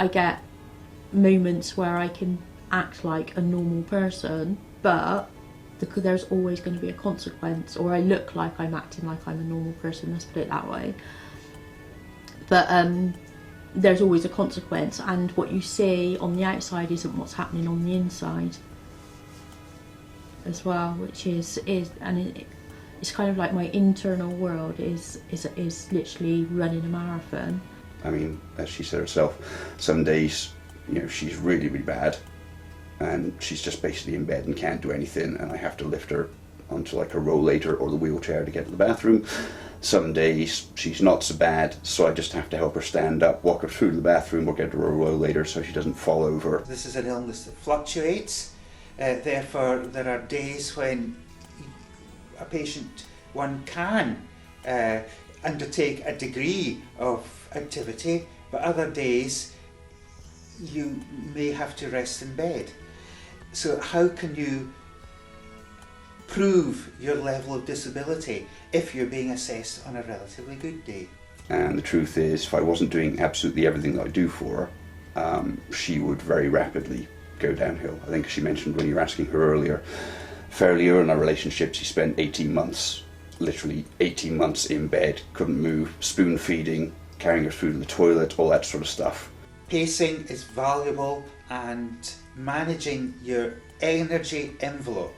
I get moments where I can act like a normal person, but there's always going to be a consequence, or I look like I'm acting like I'm a normal person, let's put it that way. But there's always a consequence, and what you see on the outside isn't what's happening on the inside as well, which is it's kind of like my internal world is literally running a marathon. I mean, as she said herself, some days, she's really, really bad, and she's just basically in bed and can't do anything, and I have to lift her onto like a rollator or the wheelchair to get to the bathroom. Some days she's not so bad, so I just have to help her stand up, walk her through the bathroom, or get her a rollator so she doesn't fall over. This is an illness that fluctuates, therefore there are days when a patient, one can undertake a degree of activity, but other days you may have to rest in bed. So how can you prove your level of disability if you're being assessed on a relatively good day? And the truth is, if I wasn't doing absolutely everything that I do for her, she would very rapidly go downhill. I think she mentioned when you were asking her earlier, fairly early in our relationship, she spent 18 months, literally 18 months in bed, couldn't move, spoon feeding, carrying her through to the toilet, all that sort of stuff. Pacing is valuable, and managing your energy envelope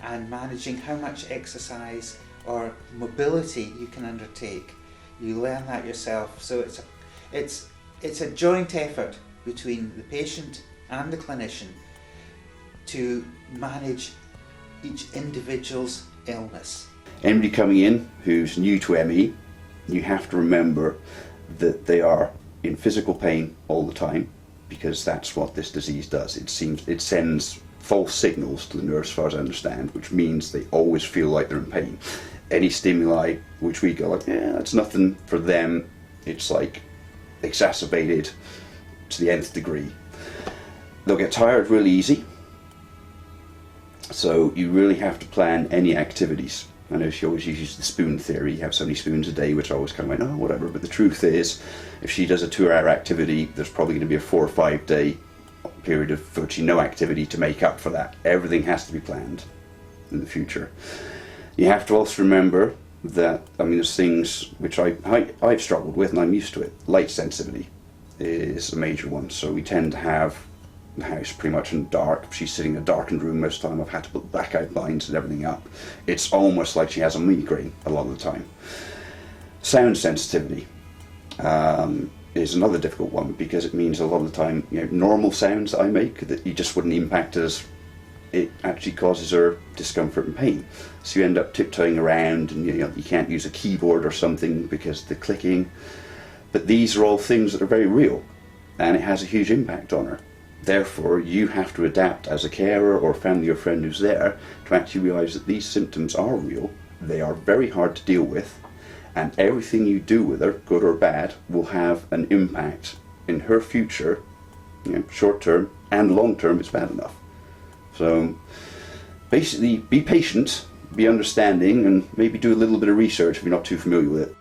and managing how much exercise or mobility you can undertake. You learn that yourself, so it's a joint effort between the patient and the clinician to manage each individual's illness. Anybody coming in who's new to ME, you have to remember that they are in physical pain all the time, because that's what this disease does. It sends false signals to the nerves, as far as I understand, which means they always feel like they're in pain. Any stimuli which we go like, yeah, that's nothing, for them it's like exacerbated to the nth degree. They'll get tired really easy, so you really have to plan any activities. I know she always uses the spoon theory, you have so many spoons a day, which I always kind of like, oh, whatever, but the truth is, if she does a 2-hour activity, there's probably going to be a 4 or 5 day period of virtually no activity to make up for that. Everything has to be planned in the future. You have to also remember that, there's things which I've struggled with and I'm used to it. Light sensitivity is a major one, so we tend to have the house pretty much in dark. She's sitting in a darkened room most of the time. I've had to put blackout blinds and everything up. It's almost like she has a migraine a lot of the time. Sound sensitivity is another difficult one, because it means a lot of the time, normal sounds that I make that you just wouldn't impact as, it actually causes her discomfort and pain. So you end up tiptoeing around, and you can't use a keyboard or something because of the clicking. But these are all things that are very real, and it has a huge impact on her. Therefore, you have to adapt as a carer or family or friend who's there to actually realise that these symptoms are real, they are very hard to deal with, and everything you do with her, good or bad, will have an impact in her future, short term and long term, it's bad enough. So basically, be patient, be understanding, and maybe do a little bit of research if you're not too familiar with it.